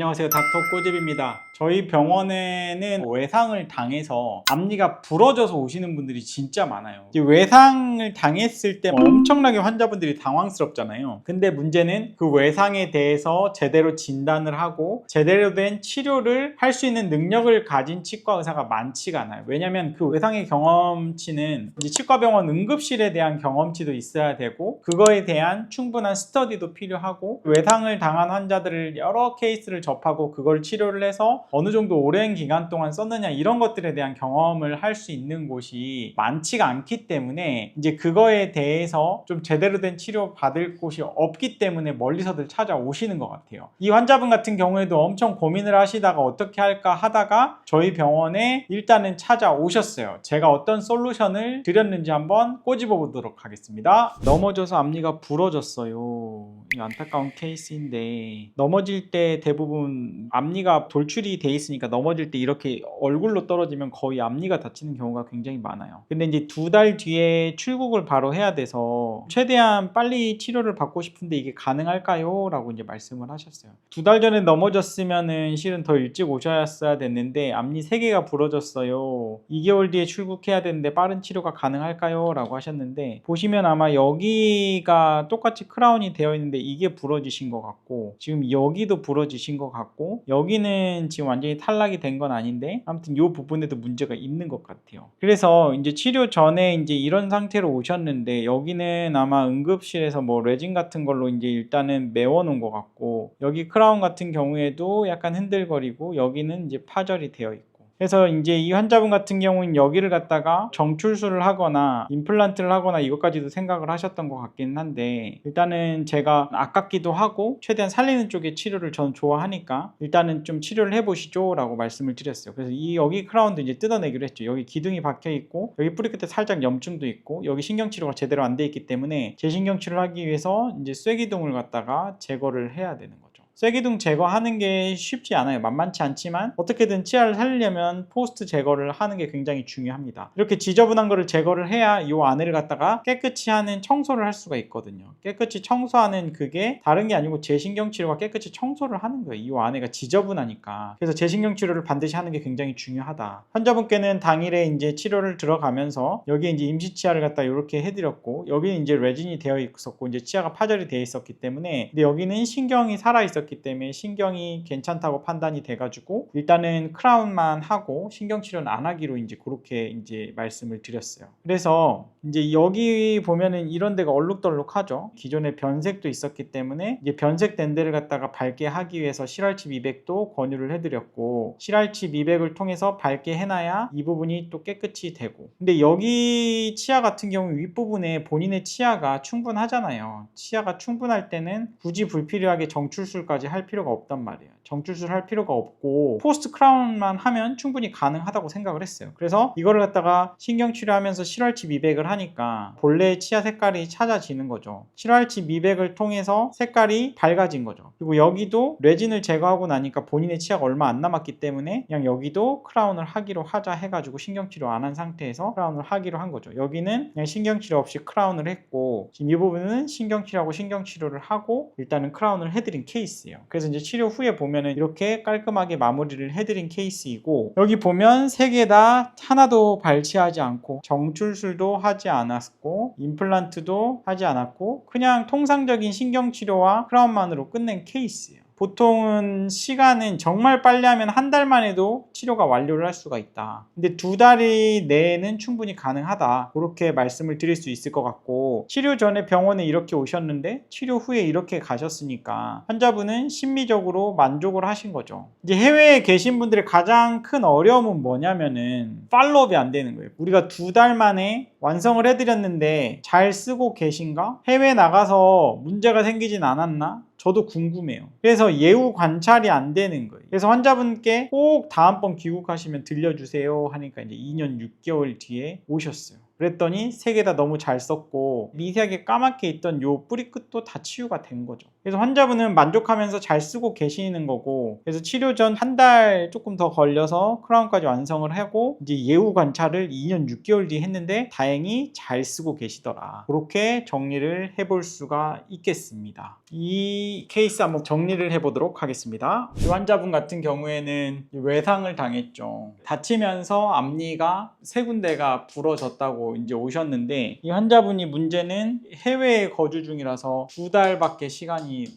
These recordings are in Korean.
안녕하세요, 닥터 꼬집입니다. 저희 병원에는 외상을 당해서 앞니가 부러져서 오시는 분들이 진짜 많아요. 외상을 당했을 때 엄청나게 환자분들이 당황스럽잖아요. 근데 문제는 그 외상에 대해서 제대로 진단을 하고 제대로 된 치료를 할 수 있는 능력을 가진 치과 의사가 많지가 않아요. 왜냐면 그 외상의 경험치는 이제 치과병원 응급실에 대한 경험치도 있어야 되고, 그거에 대한 충분한 스터디도 필요하고, 외상을 당한 환자들을 여러 케이스를 접하고 그걸 치료를 해서 어느 정도 오랜 기간 동안 썼느냐, 이런 것들에 대한 경험을 할 수 있는 곳이 많지가 않기 때문에 이제 그거에 대해서 좀 제대로 된 치료 받을 곳이 없기 때문에 멀리서들 찾아오시는 것 같아요. 이 환자분 같은 경우에도 엄청 고민을 하시다가 어떻게 할까 하다가 저희 병원에 일단은 찾아오셨어요. 제가 어떤 솔루션을 드렸는지 한번 꼬집어 보도록 하겠습니다. 넘어져서 앞니가 부러졌어요. 안타까운 케이스인데, 넘어질 때 대부분 앞니가 돌출이 돼 있으니까 넘어질 때 이렇게 얼굴로 떨어지면 거의 앞니가 다치는 경우가 굉장히 많아요. 근데 이제 2달 뒤에 출국을 바로 해야 돼서 최대한 빨리 치료를 받고 싶은데 이게 가능할까요? 라고 이제 말씀을 하셨어요. 2달 전에 넘어졌으면은 실은 더 일찍 오셨어야 됐는데 앞니 3개가 부러졌어요. 2개월 뒤에 출국해야 되는데 빠른 치료가 가능할까요? 라고 하셨는데, 보시면 아마 여기가 똑같이 크라운이 되어 있는데 이게 부러지신 것 같고, 지금 여기도 부러지신 것 같고, 여기는 지금 완전히 탈락이 된 건 아닌데 아무튼 이 부분에도 문제가 있는 것 같아요. 그래서 이제 치료 전에 이제 이런 상태로 오셨는데, 여기는 아마 응급실에서 뭐 레진 같은 걸로 이제 일단은 메워 놓은 것 같고, 여기 크라운 같은 경우에도 약간 흔들거리고, 여기는 이제 파절이 되어 있고, 그래서 이제 이 환자분 같은 경우는 여기를 갖다가 정출술을 하거나 임플란트를 하거나 이것까지도 생각을 하셨던 것 같긴 한데, 일단은 제가 아깝기도 하고 최대한 살리는 쪽의 치료를 저는 좋아하니까 일단은 좀 치료를 해보시죠 라고 말씀을 드렸어요. 그래서 여기 크라운도 이제 뜯어내기로 했죠. 여기 기둥이 박혀 있고, 여기 뿌리 끝에 살짝 염증도 있고, 여기 신경치료가 제대로 안 돼 있기 때문에 재신경치료를 하기 위해서 이제 쇠기둥을 갖다가 제거를 해야 되는 거죠. 쇠기둥 제거하는 게 쉽지 않아요. 만만치 않지만 어떻게든 치아를 살리려면 포스트 제거를 하는 게 굉장히 중요합니다. 이렇게 지저분한 거를 제거를 해야 이 안을 갖다가 깨끗이 하는 청소를 할 수가 있거든요. 깨끗이 청소하는 그게 다른 게 아니고 재신경치료가 깨끗이 청소를 하는 거예요. 이 안에가 지저분하니까. 그래서 재신경치료를 반드시 하는 게 굉장히 중요하다. 환자분께는 당일에 이제 치료를 들어가면서 여기에 이제 임시치아를 갖다 이렇게 해드렸고, 여기는 이제 레진이 되어 있었고 이제 치아가 파절이 되어 있었기 때문에, 근데 여기는 신경이 살아 있었기 때문에 신경이 괜찮다고 판단이 돼가지고 일단은 크라운만 하고 신경치료는 안 하기로 이제 그렇게 이제 말씀을 드렸어요. 그래서 이제 여기 보면은 이런 데가 얼룩덜룩하죠. 기존에 변색도 있었기 때문에 이제 변색된 데를 갖다가 밝게 하기 위해서 실활치 미백도 권유를 해드렸고, 실활치 미백을 통해서 밝게 해놔야 이 부분이 또 깨끗이 되고, 근데 여기 치아 같은 경우 윗부분에 본인의 치아가 충분하잖아요. 치아가 충분할 때는 굳이 불필요하게 정출술까지 할 필요가 없단 말이에요. 정출술 할 필요가 없고 포스트 크라운만 하면 충분히 가능하다고 생각을 했어요. 그래서 이거를 갖다가 신경치료하면서 실활치 미백을 하니까 본래의 치아 색깔이 찾아지는 거죠. 실활치 미백을 통해서 색깔이 밝아진 거죠. 그리고 여기도 레진을 제거하고 나니까 본인의 치아가 얼마 안 남았기 때문에 그냥 여기도 크라운을 하기로 하자 해가지고 신경치료 안 한 상태에서 크라운을 하기로 한 거죠. 여기는 그냥 신경치료 없이 크라운을 했고, 지금 이 부분은 신경치료하고 신경치료를 하고 일단은 크라운을 해드린 케이스예요. 그래서 이제 치료 후에 보면은 이렇게 깔끔하게 마무리를 해드린 케이스이고, 여기 보면 3개 다 하나도 발치하지 않고 정출술도 하지 않았고 임플란트도 하지 않았고 그냥 통상적인 신경치료와 크라운만으로 끝낸 케이스예요. 보통은 시간은 정말 빨리 하면 한 달만 해도 치료가 완료를 할 수가 있다. 근데 2달이 내에는 충분히 가능하다. 그렇게 말씀을 드릴 수 있을 것 같고, 치료 전에 병원에 이렇게 오셨는데 치료 후에 이렇게 가셨으니까 환자분은 심리적으로 만족을 하신 거죠. 이제 해외에 계신 분들의 가장 큰 어려움은 뭐냐면은 팔로업이 안 되는 거예요. 우리가 2달 만에 완성을 해드렸는데 잘 쓰고 계신가? 해외 나가서 문제가 생기진 않았나? 저도 궁금해요. 그래서 예후 관찰이 안 되는 거예요. 그래서 환자분께 꼭 다음번 귀국하시면 들려주세요 하니까 이제 2년 6개월 뒤에 오셨어요. 그랬더니 3개 다 너무 잘 썼고 미세하게 까맣게 있던 요 뿌리 끝도 다 치유가 된 거죠. 그래서 환자분은 만족하면서 잘 쓰고 계시는 거고, 그래서 치료 전 한 달 조금 더 걸려서 크라운까지 완성을 하고 이제 예후 관찰을 2년 6개월 뒤에 했는데 다행히 잘 쓰고 계시더라. 그렇게 정리를 해볼 수가 있겠습니다. 이 케이스 한번 정리를 해보도록 하겠습니다. 이 환자분 같은 경우에는 외상을 당했죠. 다치면서 앞니가 3군데가 부러졌다고 이제 오셨는데, 이 환자분이 문제는 해외에 거주 중이라서 2달밖에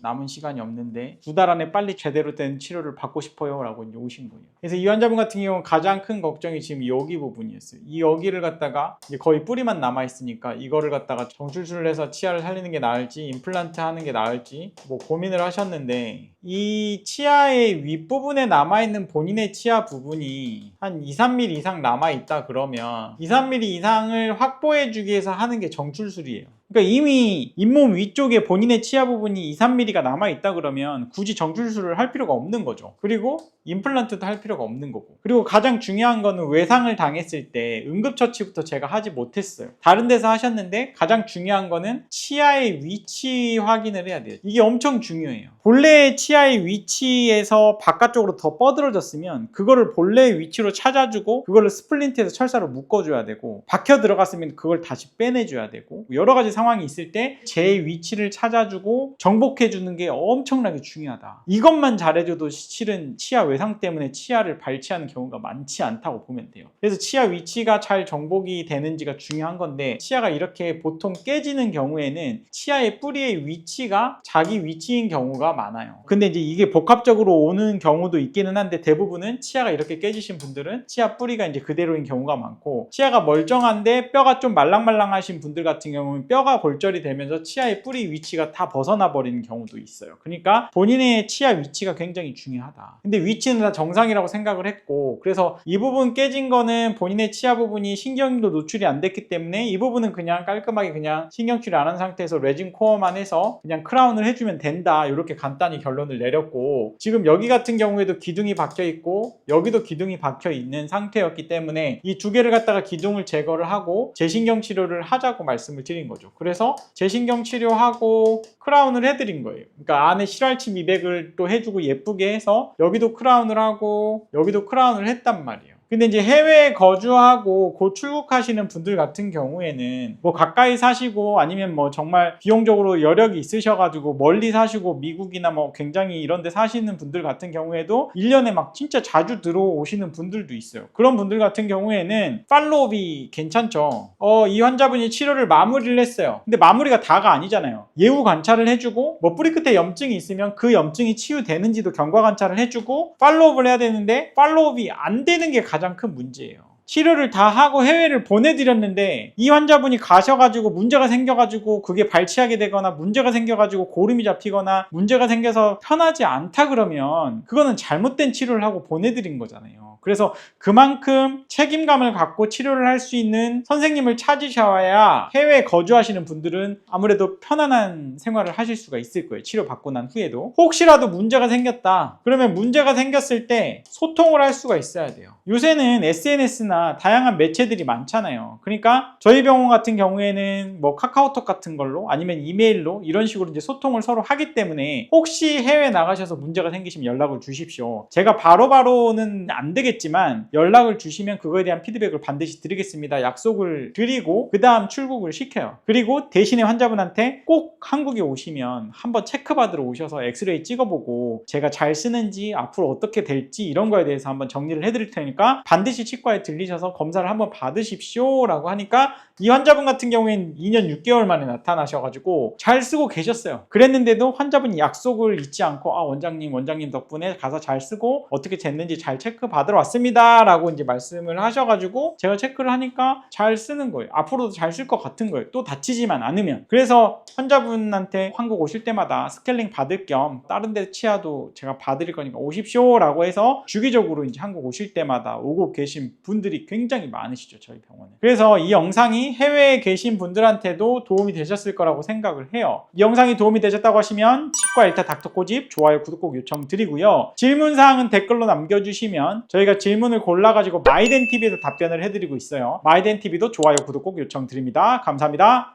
남은 시간이 없는데 2달 안에 빨리 제대로 된 치료를 받고 싶어요 라고 이제 오신 거예요. 그래서 이 환자분 같은 경우는 가장 큰 걱정이 지금 여기 부분이었어요. 이 여기를 갖다가 이제 거의 뿌리만 남아있으니까 이거를 갖다가 정출술을 해서 치아를 살리는 게 나을지 임플란트 하는 게 나을지 뭐 고민을 하셨는데, 이 치아의 윗부분에 남아있는 본인의 치아 부분이 한 2-3mm 이상 남아있다 그러면 2-3mm 이상을 확보해주기 위해서 하는 게 정출술이에요. 그러니까 이미 잇몸 위쪽에 본인의 치아 부분이 2-3mm가 남아있다 그러면 굳이 정출술을 할 필요가 없는 거죠. 그리고 임플란트도 할 필요가 없는 거고, 그리고 가장 중요한 거는 외상을 당했을 때 응급처치부터 제가 하지 못했어요. 다른 데서 하셨는데 가장 중요한 거는 치아의 위치 확인을 해야 돼요. 이게 엄청 중요해요. 본래의 치아의 위치에서 바깥쪽으로 더 뻗어졌으면 그거를 본래의 위치로 찾아주고 그거를 스플린트에서 철사로 묶어줘야 되고, 박혀 들어갔으면 그걸 다시 빼내줘야 되고, 여러 가지 상황이 있을 때 제 위치를 찾아주고 정복해주는 게 엄청나게 중요하다. 이것만 잘해줘도 실은 치아 외상 때문에 치아를 발치하는 경우가 많지 않다고 보면 돼요. 그래서 치아 위치가 잘 정복이 되는지가 중요한 건데, 치아가 이렇게 보통 깨지는 경우에는 치아의 뿌리의 위치가 자기 위치인 경우가 많아요. 근데 이제 이게 복합적으로 오는 경우도 있기는 한데, 대부분은 치아가 이렇게 깨지신 분들은 치아 뿌리가 이제 그대로인 경우가 많고, 치아가 멀쩡한데 뼈가 좀 말랑말랑하신 분들 같은 경우는 뼈가 골절이 되면서 치아의 뿌리 위치가 다 벗어나 버리는 경우도 있어요. 그러니까 본인의 치아 위치가 굉장히 중요하다. 근데 위치는 다 정상이라고 생각을 했고, 그래서 이 부분 깨진 거는 본인의 치아 부분이 신경도 노출이 안 됐기 때문에 이 부분은 그냥 깔끔하게 그냥 신경 치료 안 한 상태에서 레진 코어만 해서 그냥 크라운을 해주면 된다, 이렇게 간단히 결론을 내렸고, 지금 여기 같은 경우에도 기둥이 박혀 있고 여기도 기둥이 박혀 있는 상태였기 때문에 이 두 개를 갖다가 기둥을 제거를 하고 재신경 치료를 하자고 말씀을 드린 거죠. 그래서 재신경 치료하고 크라운을 해드린 거예요. 그러니까 안에 실알치 미백을 또 해주고 예쁘게 해서 여기도 크라운을 하고 여기도 크라운을 했단 말이에요. 근데 이제 해외에 거주하고 곧 출국하시는 분들 같은 경우에는 뭐 가까이 사시고 아니면 뭐 정말 비용적으로 여력이 있으셔가지고 멀리 사시고 미국이나 뭐 굉장히 이런 데 사시는 분들 같은 경우에도 1년에 막 진짜 자주 들어오시는 분들도 있어요. 그런 분들 같은 경우에는 팔로업이 괜찮죠. 이 환자분이 치료를 마무리를 했어요. 근데 마무리가 다가 아니잖아요. 예후 관찰을 해주고 뭐 뿌리 끝에 염증이 있으면 그 염증이 치유되는지도 경과 관찰을 해주고 팔로업을 해야 되는데, 팔로업이 안 되는 게 가장 큰 문제예요. 치료를 다 하고 해외를 보내드렸는데 이 환자분이 가셔가지고 문제가 생겨가지고 그게 발치하게 되거나 문제가 생겨가지고 고름이 잡히거나 문제가 생겨서 편하지 않다 그러면 그거는 잘못된 치료를 하고 보내드린 거잖아요. 그래서 그만큼 책임감을 갖고 치료를 할 수 있는 선생님을 찾으셔야 해외에 거주하시는 분들은 아무래도 편안한 생활을 하실 수가 있을 거예요. 치료받고 난 후에도. 혹시라도 문제가 생겼다 그러면 문제가 생겼을 때 소통을 할 수가 있어야 돼요. 요새는 SNS나 다양한 매체들이 많잖아요. 그러니까 저희 병원 같은 경우에는 뭐 카카오톡 같은 걸로 아니면 이메일로 이런 식으로 이제 소통을 서로 하기 때문에 혹시 해외 나가셔서 문제가 생기시면 연락을 주십시오. 제가 바로바로는 안 되겠지만 연락을 주시면 그거에 대한 피드백을 반드시 드리겠습니다. 약속을 드리고 그 다음 출국을 시켜요. 그리고 대신에 환자분한테 꼭 한국에 오시면 한번 체크받으러 오셔서 엑스레이 찍어보고 제가 잘 쓰는지 앞으로 어떻게 될지 이런 거에 대해서 한번 정리를 해드릴 테니까 반드시 치과에 들리셔서 검사를 한번 받으십시오 라고 하니까, 이 환자분 같은 경우에는 2년 6개월 만에 나타나셔가지고 잘 쓰고 계셨어요. 그랬는데도 환자분이 약속을 잊지 않고 원장님 덕분에 가서 잘 쓰고 어떻게 됐는지 잘 체크 받으러 왔습니다 라고 이제 말씀을 하셔가지고 제가 체크를 하니까 잘 쓰는 거예요. 앞으로도 잘 쓸 것 같은 거예요. 또 다치지만 않으면. 그래서 환자분한테 한국 오실 때마다 스케일링 받을 겸 다른 데 치아도 제가 봐드릴 거니까 오십시오 라고 해서 주기적으로 이제 한국 오실 때마다 오고 계신 분들이 굉장히 많으시죠, 저희 병원에. 그래서 이 영상이 영상이 해외에 계신 분들한테도 도움이 되셨을 거라고 생각을 해요. 이 영상이 도움이 되셨다고 하시면 치과 1타 닥터코집 좋아요, 구독 꼭 요청드리고요. 질문사항은 댓글로 남겨주시면 저희가 질문을 골라가지고 마이덴TV에서 답변을 해드리고 있어요. 마이덴TV도 좋아요, 구독 꼭 요청드립니다. 감사합니다.